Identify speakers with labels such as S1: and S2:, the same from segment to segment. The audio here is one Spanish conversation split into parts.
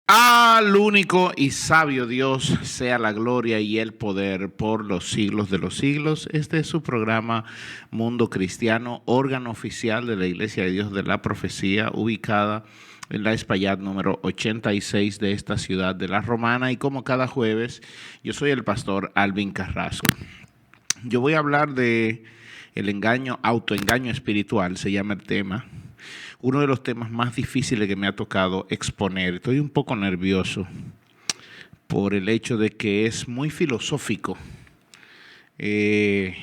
S1: Al único y sabio Dios sea la gloria y el poder por los siglos de los siglos. Este es su programa Mundo Cristiano, órgano oficial de la Iglesia de Dios de la Profecía, ubicada en la Espaillat número 86 de esta ciudad de La Romana. Y como cada jueves, yo soy el pastor Alvin Carrasco. Yo voy a hablar de el engaño, autoengaño espiritual, se llama el tema. Uno de los temas más difíciles que me ha tocado exponer. Estoy un poco nervioso por el hecho de que es muy filosófico. Es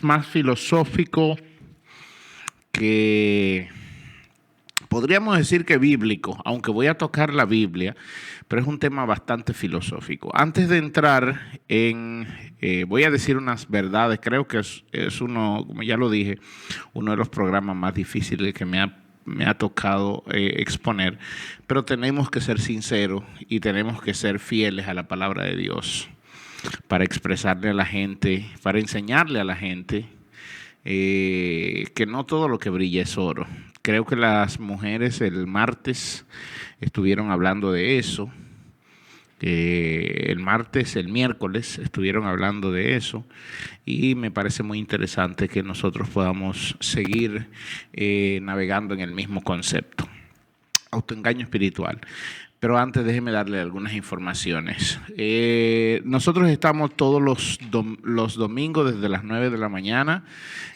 S1: más filosófico que, podríamos decir que bíblico, aunque voy a tocar la Biblia, pero es un tema bastante filosófico. Antes de entrar voy a decir unas verdades. Creo que es uno, como ya lo dije, uno de los programas más difíciles que me ha tocado exponer, pero tenemos que ser sinceros y tenemos que ser fieles a la palabra de Dios para expresarle a la gente, para enseñarle a la gente que no todo lo que brilla es oro. Creo que las mujeres el martes estuvieron hablando de eso. El miércoles estuvieron hablando de eso y me parece muy interesante que nosotros podamos seguir navegando en el mismo concepto, autoengaño espiritual. Pero antes déjeme darle algunas informaciones. Nosotros estamos todos los domingos desde las 9 de la mañana,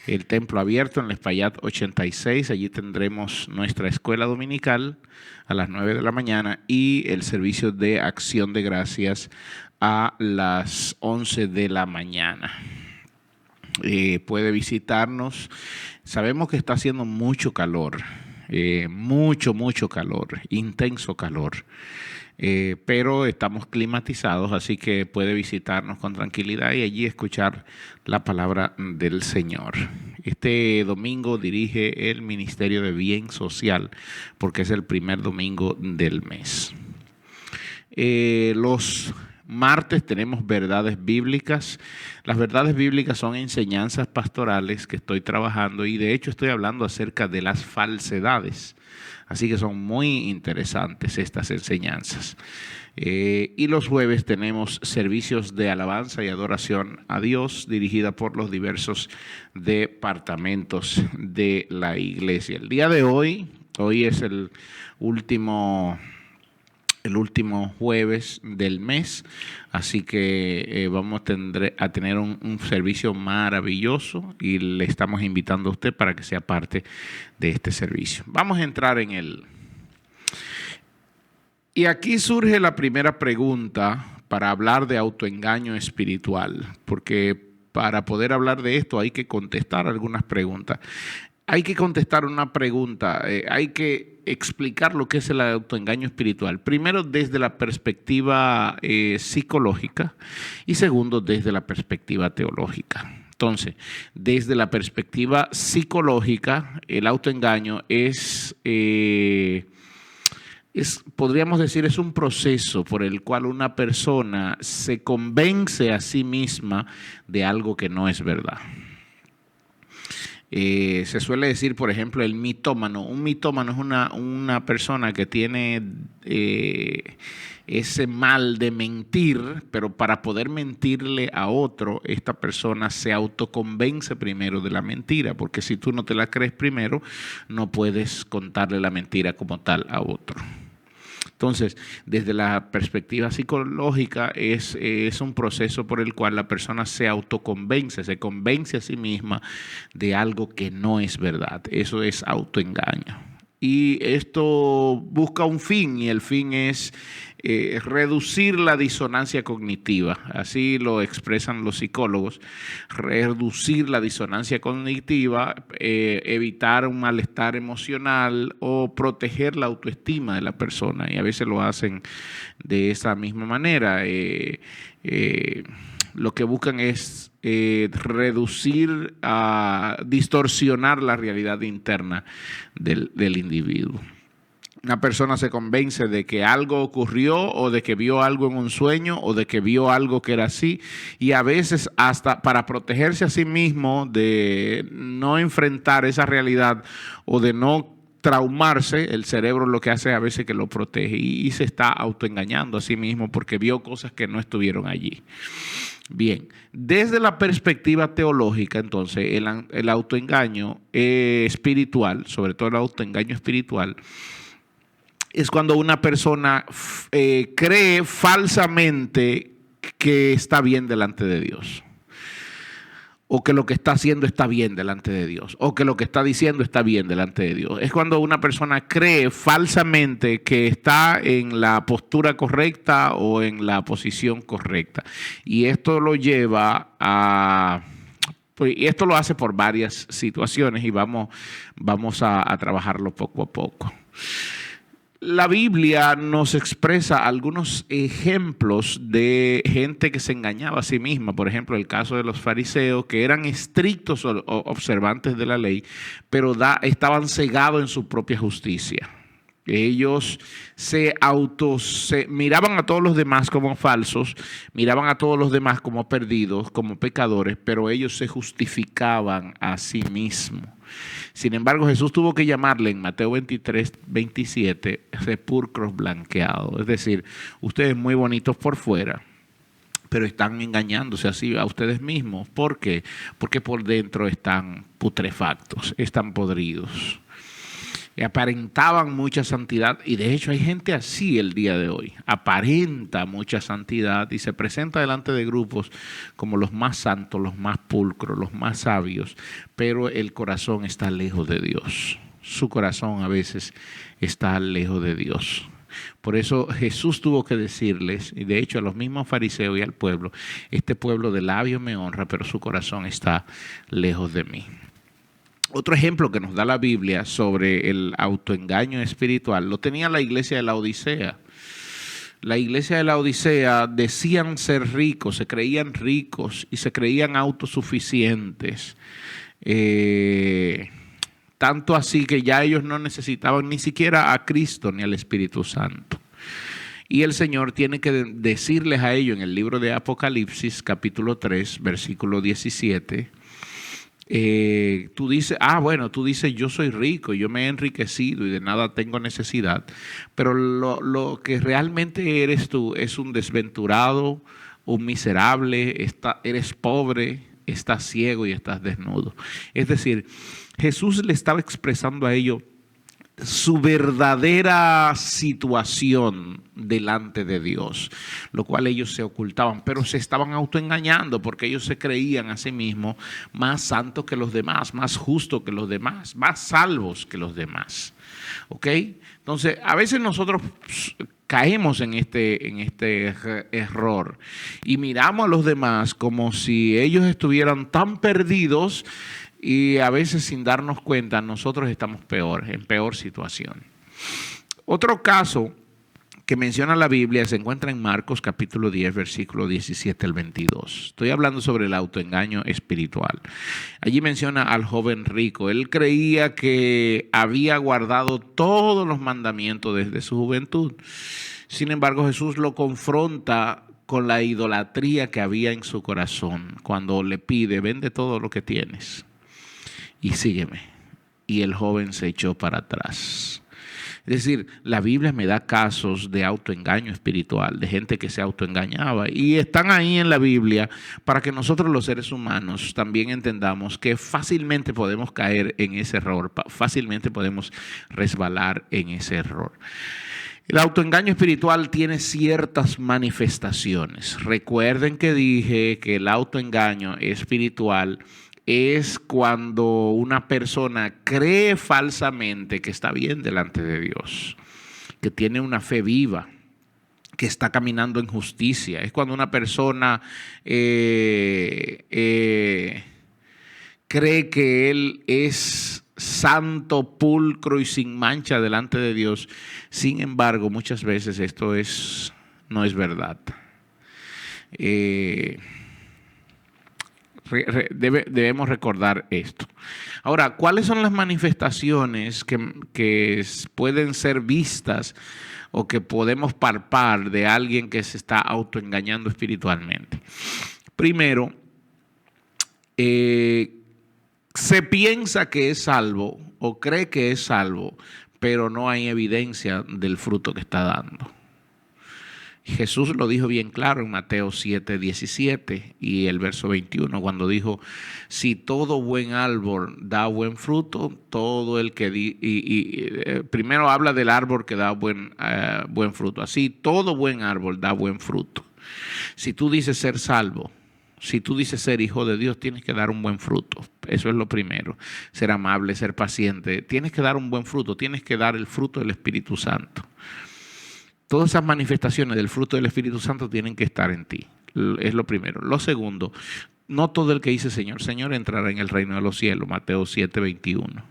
S1: el templo abierto en la Espaillat 86. Allí tendremos nuestra escuela dominical a las 9 de la mañana y el servicio de acción de gracias a las 11 de la mañana. Puede visitarnos. Sabemos que está haciendo mucho calor. Mucho calor, intenso calor, pero estamos climatizados, así que puede visitarnos con tranquilidad y allí escuchar la palabra del Señor. Este domingo dirige el Ministerio de Bien Social porque es el primer domingo del mes. Los martes tenemos verdades bíblicas. Las verdades bíblicas son enseñanzas pastorales que estoy trabajando y de hecho estoy hablando acerca de las falsedades. Así que son muy interesantes estas enseñanzas. Y los jueves tenemos servicios de alabanza y adoración a Dios dirigida por los diversos departamentos de la iglesia. El día de hoy es el último jueves del mes, así que vamos a tener un servicio maravilloso y le estamos invitando a usted para que sea parte de este servicio. Vamos a entrar en él. Y aquí surge la primera pregunta para hablar de autoengaño espiritual, porque para poder hablar de esto hay que contestar algunas preguntas. Hay que contestar una pregunta, hay que explicar lo que es el autoengaño espiritual. Primero, desde la perspectiva psicológica y segundo, desde la perspectiva teológica. Entonces, desde la perspectiva psicológica, el autoengaño podríamos decir, es un proceso por el cual una persona se convence a sí misma de algo que no es verdad. Se suele decir, por ejemplo, el mitómano. Un mitómano es una persona que tiene ese mal de mentir, pero para poder mentirle a otro, esta persona se autoconvence primero de la mentira, porque si tú no te la crees primero, no puedes contarle la mentira como tal a otro. Entonces, desde la perspectiva psicológica es un proceso por el cual la persona se autoconvence, se convence a sí misma de algo que no es verdad. Eso es autoengaño. Y esto busca un fin y el fin es reducir la disonancia cognitiva. Así lo expresan los psicólogos. Reducir la disonancia cognitiva, evitar un malestar emocional o proteger la autoestima de la persona. Y a veces lo hacen de esa misma manera. Lo que buscan es reducir, distorsionar la realidad interna del individuo. Una persona se convence de que algo ocurrió o de que vio algo en un sueño o de que vio algo que era así, y a veces hasta para protegerse a sí mismo de no enfrentar esa realidad o de no traumarse, el cerebro lo que hace a veces que lo protege y se está autoengañando a sí mismo porque vio cosas que no estuvieron allí. Bien, desde la perspectiva teológica, entonces, el autoengaño espiritual, sobre todo el autoengaño espiritual, es cuando una persona cree falsamente que está bien delante de Dios, o que lo que está haciendo está bien delante de Dios, o que lo que está diciendo está bien delante de Dios. Es cuando una persona cree falsamente que está en la postura correcta o en la posición correcta. Y esto lo lleva a... Y esto lo hace por varias situaciones y vamos a trabajarlo poco a poco. La Biblia nos expresa algunos ejemplos de gente que se engañaba a sí misma. Por ejemplo, el caso de los fariseos, que eran estrictos observantes de la ley, pero estaban cegados en su propia justicia. Ellos se miraban a todos los demás como falsos, miraban a todos los demás como perdidos, como pecadores, pero ellos se justificaban a sí mismos. Sin embargo, Jesús tuvo que llamarle en Mateo 23, 27, sepulcros blanqueados. Es decir, ustedes muy bonitos por fuera, pero están engañándose así a ustedes mismos. ¿Por qué? Porque por dentro están putrefactos, están podridos. Y aparentaban mucha santidad, y de hecho hay gente así el día de hoy, aparenta mucha santidad y se presenta delante de grupos como los más santos, los más pulcros, los más sabios, pero el corazón está lejos de Dios. Su corazón a veces está lejos de Dios. Por eso Jesús tuvo que decirles, y de hecho a los mismos fariseos y al pueblo, este pueblo de labios me honra, pero su corazón está lejos de mí. Otro ejemplo que nos da la Biblia sobre el autoengaño espiritual lo tenía la iglesia de la Odisea. La iglesia de la Odisea decían ser ricos, se creían ricos y se creían autosuficientes. Tanto así que ya ellos no necesitaban ni siquiera a Cristo ni al Espíritu Santo. Y el Señor tiene que decirles a ellos en el libro de Apocalipsis, capítulo 3, versículo 17, tú dices, yo soy rico, yo me he enriquecido y de nada tengo necesidad, pero lo que realmente eres tú es un desventurado, un miserable, eres pobre, estás ciego y estás desnudo. Es decir, Jesús le estaba expresando a ellos su verdadera situación delante de Dios, lo cual ellos se ocultaban, pero se estaban autoengañando porque ellos se creían a sí mismos más santos que los demás, más justos que los demás, más salvos que los demás. ¿Ok? Entonces, a veces nosotros caemos en este error y miramos a los demás como si ellos estuvieran tan perdidos. Y a veces sin darnos cuenta nosotros estamos en peor situación. Otro caso que menciona la Biblia se encuentra en Marcos capítulo 10, versículo 17 al 22. Estoy hablando sobre el autoengaño espiritual. Allí menciona al joven rico. Él creía que había guardado todos los mandamientos desde su juventud. Sin embargo, Jesús lo confronta con la idolatría que había en su corazón cuando le pide, vende todo lo que tienes y sígueme. Y el joven se echó para atrás. Es decir, la Biblia me da casos de autoengaño espiritual, de gente que se autoengañaba. Y están ahí en la Biblia para que nosotros los seres humanos también entendamos que fácilmente podemos caer en ese error, fácilmente podemos resbalar en ese error. El autoengaño espiritual tiene ciertas manifestaciones. Recuerden que dije que el autoengaño espiritual es cuando una persona cree falsamente que está bien delante de Dios, que tiene una fe viva, que está caminando en justicia. Es cuando una persona cree que él es santo, pulcro y sin mancha delante de Dios. Sin embargo, muchas veces esto no es verdad. Debemos recordar esto. Ahora, ¿cuáles son las manifestaciones que pueden ser vistas o que podemos palpar de alguien que se está autoengañando espiritualmente? Primero, se piensa que es salvo o cree que es salvo, pero no hay evidencia del fruto que está dando. Jesús lo dijo bien claro en Mateo 7:17 y el verso 21, cuando dijo: si todo buen árbol da buen fruto, todo el que primero habla del árbol que da buen fruto. Así, todo buen árbol da buen fruto. Si tú dices ser salvo, si tú dices ser hijo de Dios, tienes que dar un buen fruto. Eso es lo primero. Ser amable, ser paciente. Tienes que dar un buen fruto. Tienes que dar el fruto del Espíritu Santo. Todas esas manifestaciones del fruto del Espíritu Santo tienen que estar en ti. Es lo primero. Lo segundo, no todo el que dice Señor, Señor entrará en el reino de los cielos. Mateo 7:21.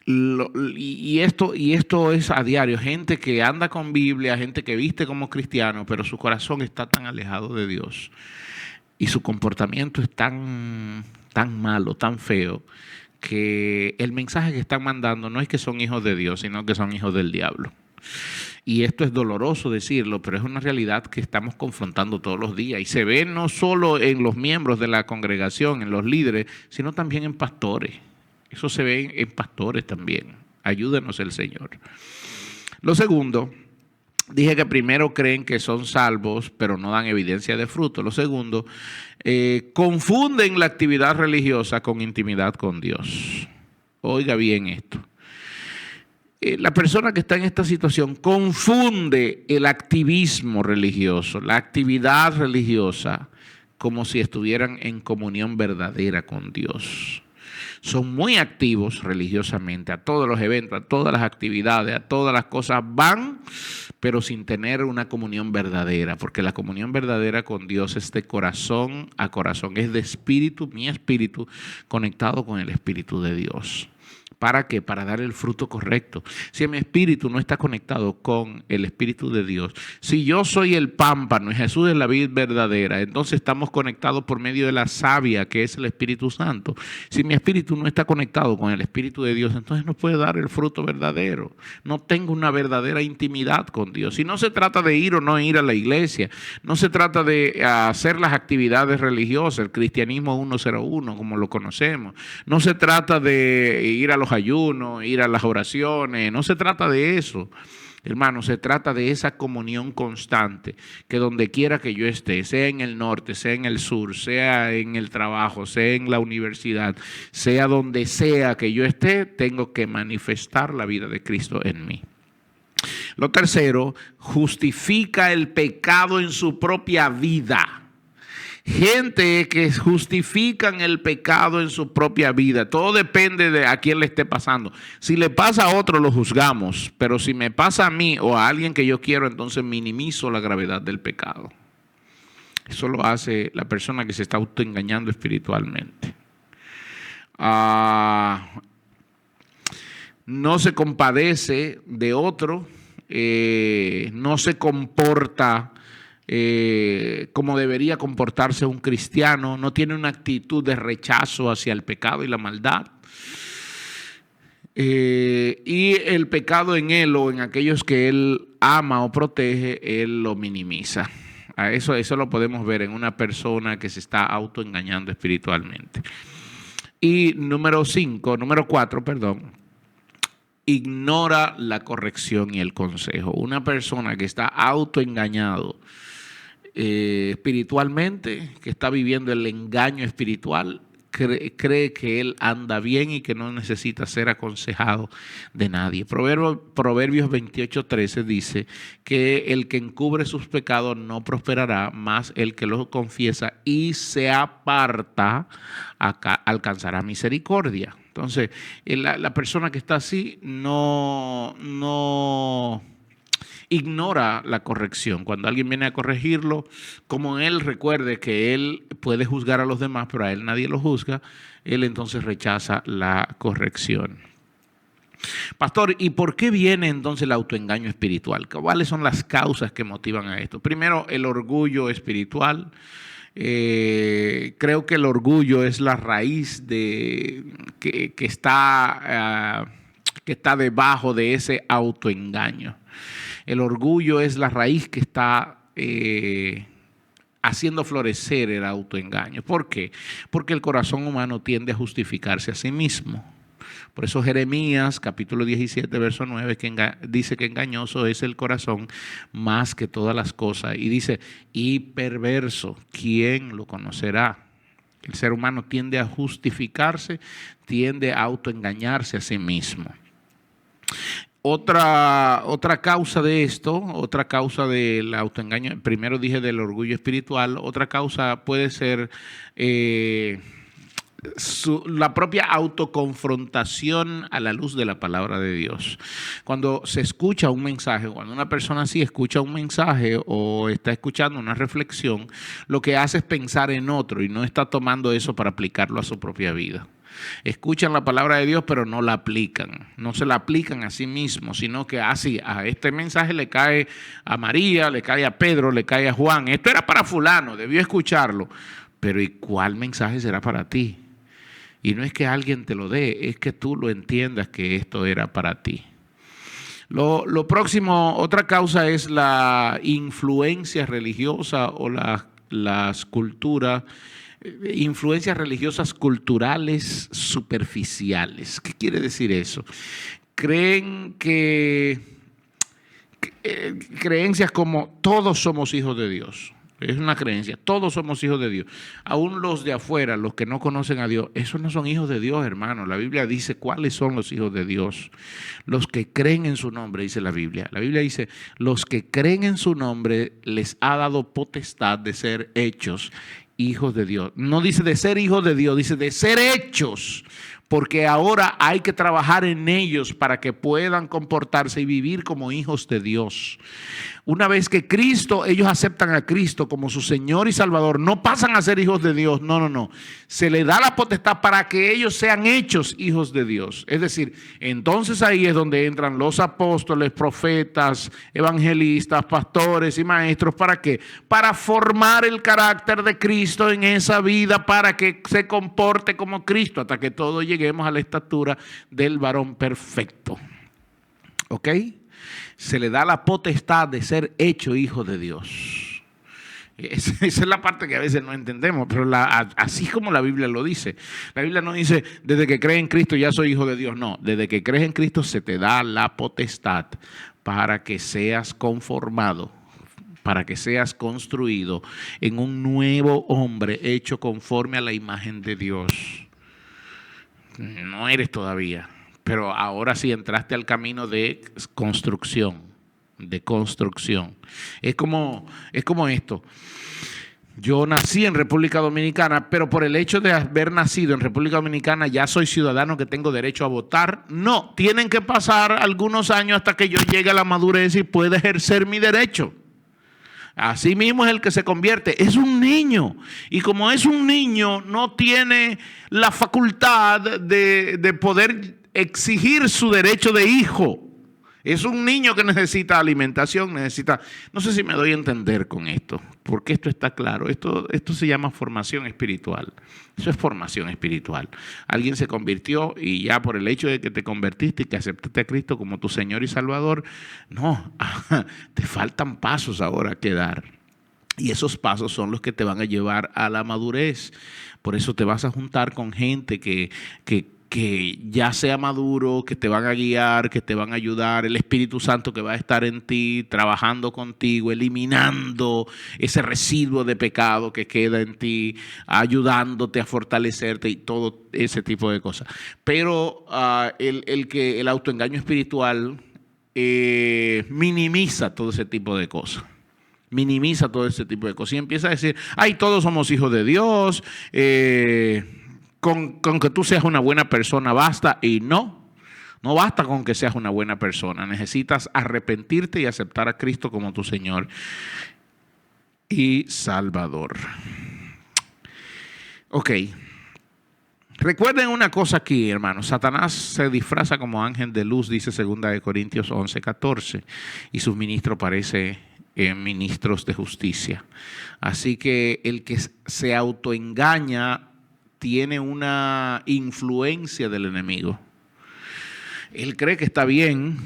S1: Y esto es a diario. Gente que anda con Biblia, gente que viste como cristiano, pero su corazón está tan alejado de Dios y su comportamiento es tan malo, tan feo, que el mensaje que están mandando no es que son hijos de Dios, sino que son hijos del diablo. Y esto es doloroso decirlo, pero es una realidad que estamos confrontando todos los días. Y se ve no solo en los miembros de la congregación, en los líderes, sino también en pastores. Eso se ve en pastores también. Ayúdenos el Señor. Lo segundo, dije que primero creen que son salvos, pero no dan evidencia de fruto. Lo segundo, confunden la actividad religiosa con intimidad con Dios. Oiga bien esto. La persona que está en esta situación confunde el activismo religioso, la actividad religiosa, como si estuvieran en comunión verdadera con Dios. Son muy activos religiosamente, a todos los eventos, a todas las actividades, a todas las cosas van, pero sin tener una comunión verdadera, porque la comunión verdadera con Dios es de corazón a corazón, es de espíritu, mi espíritu, conectado con el Espíritu de Dios. ¿Para qué? Para dar el fruto correcto. Si mi espíritu no está conectado con el Espíritu de Dios, si yo soy el pámpano y Jesús es la vid verdadera, entonces estamos conectados por medio de la savia que es el Espíritu Santo. Si mi espíritu no está conectado con el Espíritu de Dios, entonces no puede dar el fruto verdadero. No tengo una verdadera intimidad con Dios. Y no se trata de ir o no ir a la iglesia, no se trata de hacer las actividades religiosas, el cristianismo 101 como lo conocemos, no se trata de ir a los ayunos, ir a las oraciones, no se trata de eso, hermano, se trata de esa comunión constante, que donde quiera que yo esté, sea en el norte, sea en el sur, sea en el trabajo, sea en la universidad, sea donde sea que yo esté, tengo que manifestar la vida de Cristo en mí. Lo tercero, justifica el pecado en su propia vida. Gente que justifican el pecado en su propia vida. Todo depende de a quién le esté pasando. Si le pasa a otro, lo juzgamos. Pero si me pasa a mí o a alguien que yo quiero, entonces minimizo la gravedad del pecado. Eso lo hace la persona que se está autoengañando espiritualmente. No se compadece de otro. No se comporta como debería comportarse un cristiano, no tiene una actitud de rechazo hacia el pecado y la maldad. Y el pecado en él o en aquellos que él ama o protege, él lo minimiza. Eso lo podemos ver en una persona que se está autoengañando espiritualmente. Y número 4, ignora la corrección y el consejo. Una persona que está autoengañado espiritualmente, que está viviendo el engaño espiritual, cree que él anda bien y que no necesita ser aconsejado de nadie. Proverbios 28:13 dice que el que encubre sus pecados no prosperará, más el que los confiesa y se aparta alcanzará misericordia. Entonces, la persona que está así no ignora la corrección. Cuando alguien viene a corregirlo, como él recuerde que él puede juzgar a los demás, pero a él nadie lo juzga, él entonces rechaza la corrección. Pastor, ¿y por qué viene entonces el autoengaño espiritual? ¿Cuáles son las causas que motivan a esto? Primero, el orgullo espiritual. Creo que el orgullo es la raíz que está debajo de ese autoengaño. El orgullo es la raíz que está haciendo florecer el autoengaño. ¿Por qué? Porque el corazón humano tiende a justificarse a sí mismo. Por eso Jeremías, capítulo 17, verso 9, dice que engañoso es el corazón más que todas las cosas. Y dice, y perverso, ¿quién lo conocerá? El ser humano tiende a justificarse, tiende a autoengañarse a sí mismo. Otra causa de esto, otra causa del autoengaño, primero dije del orgullo espiritual, otra causa puede ser la propia autoconfrontación a la luz de la palabra de Dios. Cuando se escucha un mensaje, cuando una persona así escucha un mensaje o está escuchando una reflexión, lo que hace es pensar en otro y no está tomando eso para aplicarlo a su propia vida. Escuchan la palabra de Dios, pero no la aplican. No se la aplican a sí mismos, sino que así, a este mensaje le cae a María, le cae a Pedro, le cae a Juan. Esto era para fulano, debió escucharlo. Pero ¿y cuál mensaje será para ti? Y no es que alguien te lo dé, es que tú lo entiendas que esto era para ti. Lo próximo, otra causa es la influencia religiosa o las culturas, influencias religiosas culturales superficiales. ¿Qué quiere decir eso? Creen creencias como todos somos hijos de Dios. Es una creencia, todos somos hijos de Dios. Aún los de afuera, los que no conocen a Dios, esos no son hijos de Dios, hermano. La Biblia dice cuáles son los hijos de Dios. Los que creen en su nombre, dice la Biblia. La Biblia dice, los que creen en su nombre les ha dado potestad de ser hechos hijos de Dios. No dice de ser hijos de Dios, dice de ser hechos. Porque ahora hay que trabajar en ellos para que puedan comportarse y vivir como hijos de Dios. Una vez que ellos aceptan a Cristo como su Señor y Salvador, no pasan a ser hijos de Dios, no. Se les da la potestad para que ellos sean hechos hijos de Dios. Es decir, entonces ahí es donde entran los apóstoles, profetas, evangelistas, pastores y maestros. ¿Para qué? Para formar el carácter de Cristo en esa vida, para que se comporte como Cristo, hasta que todos lleguemos a la estatura del varón perfecto. ¿Ok? Se le da la potestad de ser hecho hijo de Dios. Esa es la parte que a veces no entendemos, pero así como la Biblia lo dice. La Biblia no dice, desde que crees en Cristo ya soy hijo de Dios. No, desde que crees en Cristo se te da la potestad para que seas conformado, para que seas construido en un nuevo hombre hecho conforme a la imagen de Dios. No eres todavía, pero ahora sí entraste al camino de construcción, Es como esto. Yo nací en República Dominicana, pero por el hecho de haber nacido en República Dominicana ya soy ciudadano que tengo derecho a votar. No, tienen que pasar algunos años hasta que yo llegue a la madurez y pueda ejercer mi derecho. Así mismo es el que se convierte, es un niño, y como es un niño no tiene la facultad de poder exigir su derecho de hijo. Es un niño que necesita alimentación, no sé si me doy a entender con esto, porque esto está claro, esto se llama formación espiritual. Eso es formación espiritual. Alguien se convirtió y ya por el hecho de que te convertiste y que aceptaste a Cristo como tu Señor y Salvador, no, te faltan pasos ahora que dar. Y esos pasos son los que te van a llevar a la madurez. Por eso te vas a juntar con gente que ya sea maduro, que te van a guiar, que te van a ayudar, el Espíritu Santo que va a estar en ti, trabajando contigo, eliminando ese residuo de pecado que queda en ti, ayudándote a fortalecerte y todo ese tipo de cosas. Pero el autoengaño espiritual minimiza todo ese tipo de cosas. Minimiza todo ese tipo de cosas y empieza a decir, ay, todos somos hijos de Dios, con que tú seas una buena persona basta, y no basta con que seas una buena persona. Necesitas arrepentirte y aceptar a Cristo como tu Señor y Salvador. Ok. Recuerden una cosa aquí, hermanos. Satanás se disfraza como ángel de luz, dice 2 Corintios 11:14, y sus ministros parecen ministros de justicia. Así que el que se autoengaña tiene una influencia del enemigo. Él cree que está bien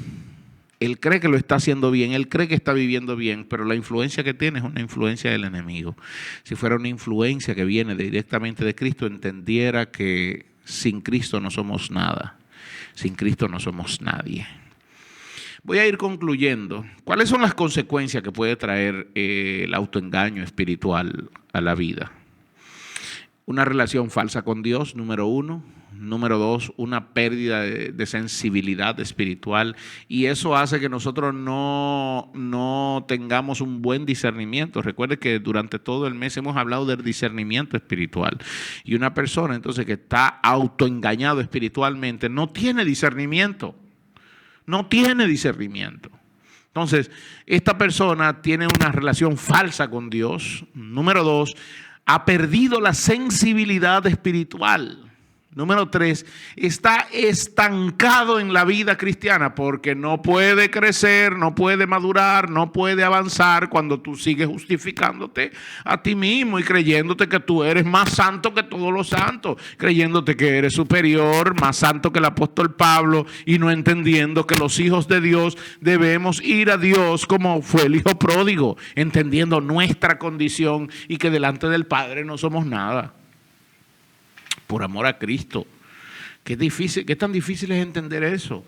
S1: Él cree que lo está haciendo bien, él cree que está viviendo bien, pero la influencia que tiene es una influencia del enemigo. Si fuera una influencia que viene directamente de Cristo, entendiera que sin Cristo no somos nada, sin Cristo no somos nadie. Voy a ir concluyendo. ¿Cuáles son las consecuencias que puede traer el autoengaño espiritual a la vida? Una relación falsa con Dios, número 1. Número 2, una pérdida de sensibilidad espiritual, y eso hace que nosotros no tengamos un buen discernimiento. Recuerde que durante todo el mes hemos hablado del discernimiento espiritual, y una persona entonces que está autoengañado espiritualmente no tiene discernimiento, no tiene discernimiento. Entonces, esta persona tiene una relación falsa con Dios. Número 2, ha perdido la sensibilidad espiritual. Número 3, está estancado en la vida cristiana porque no puede crecer, no puede madurar, no puede avanzar cuando tú sigues justificándote a ti mismo y creyéndote que tú eres más santo que todos los santos, creyéndote que eres superior, más santo que el apóstol Pablo, y no entendiendo que los hijos de Dios debemos ir a Dios como fue el hijo pródigo, entendiendo nuestra condición y que delante del Padre no somos nada. Por amor a Cristo. Qué tan difícil es entender eso.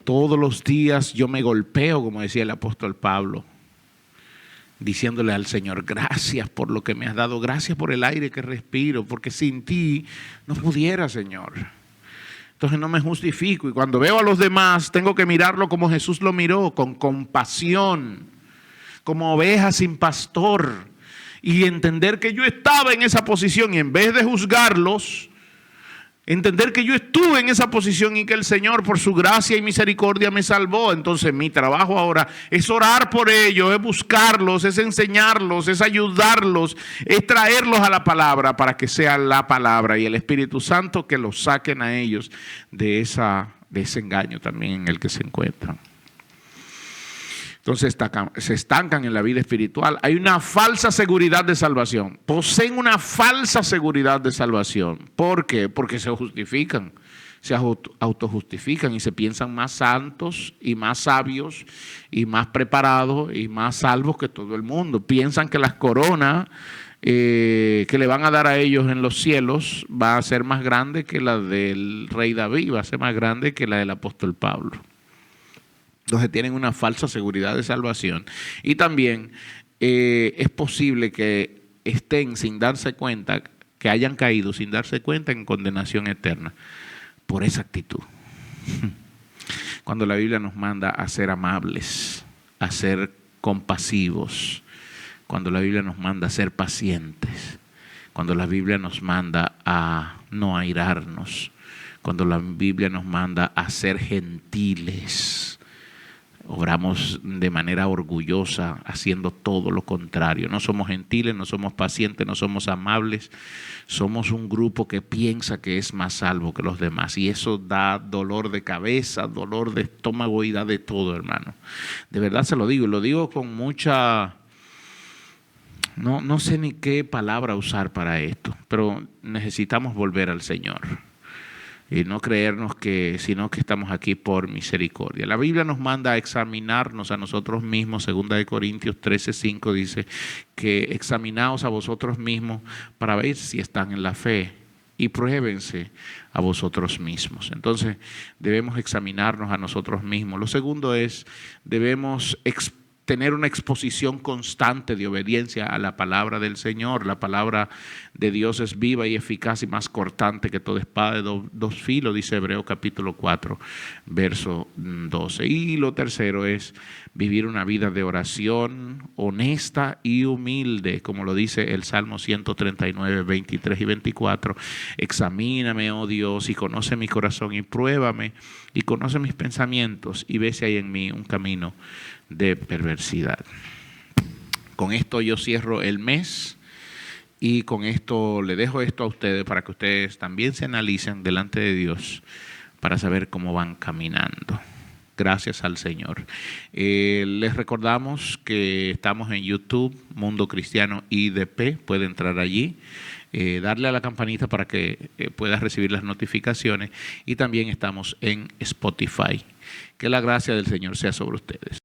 S1: Todos los días yo me golpeo, como decía el apóstol Pablo, diciéndole al Señor, gracias por lo que me has dado, gracias por el aire que respiro, porque sin ti no pudiera, Señor. Entonces no me justifico, y cuando veo a los demás tengo que mirarlo como Jesús lo miró, con compasión, como oveja sin pastor, y entender que yo estaba en esa posición, y en vez de juzgarlos, entender que yo estuve en esa posición y que el Señor por su gracia y misericordia me salvó. Entonces mi trabajo ahora es orar por ellos, es buscarlos, es enseñarlos, es ayudarlos, es traerlos a la palabra para que sea la palabra y el Espíritu Santo que los saquen a ellos de ese engaño también en el que se encuentran. Entonces se estancan en la vida espiritual. Hay una falsa seguridad de salvación. Poseen una falsa seguridad de salvación. ¿Por qué? Porque se justifican, se autojustifican y se piensan más santos y más sabios y más preparados y más salvos que todo el mundo. Piensan que las coronas que le van a dar a ellos en los cielos va a ser más grande que la del rey David, va a ser más grande que la del apóstol Pablo. Entonces tienen una falsa seguridad de salvación. Y también es posible que estén sin darse cuenta, que hayan caído sin darse cuenta en condenación eterna por esa actitud. Cuando la Biblia nos manda a ser amables, a ser compasivos, cuando la Biblia nos manda a ser pacientes, cuando la Biblia nos manda a no airarnos, cuando la Biblia nos manda a ser gentiles, obramos de manera orgullosa haciendo todo lo contrario. No somos gentiles, no somos pacientes, no somos amables. Somos un grupo que piensa que es más salvo que los demás. Y eso da dolor de cabeza, dolor de estómago y da de todo, hermano. De verdad se lo digo. Y lo digo con mucha... No sé ni qué palabra usar para esto. Pero necesitamos volver al Señor. Y no creernos sino que estamos aquí por misericordia. La Biblia nos manda a examinarnos a nosotros mismos. 2 Corintios 13:5 dice que examinaos a vosotros mismos para ver si están en la fe y pruébense a vosotros mismos. Entonces debemos examinarnos a nosotros mismos. Lo segundo es, debemos tener una exposición constante de obediencia a la palabra del Señor. La palabra de Dios es viva y eficaz y más cortante que toda espada de dos filos, dice Hebreos capítulo 4, verso 12. Y lo tercero es vivir una vida de oración honesta y humilde, como lo dice el Salmo 139, 23 y 24. Examíname, oh Dios, y conoce mi corazón y pruébame y conoce mis pensamientos y ve si hay en mí un camino de perversidad. Con esto yo cierro el mes y con esto le dejo esto a ustedes para que ustedes también se analicen delante de Dios para saber cómo van caminando. Gracias al Señor. Les recordamos que estamos en YouTube, Mundo Cristiano IDP, puede entrar allí. darle a la campanita para que puedas recibir las notificaciones, y también estamos en Spotify. Que la gracia del Señor sea sobre ustedes.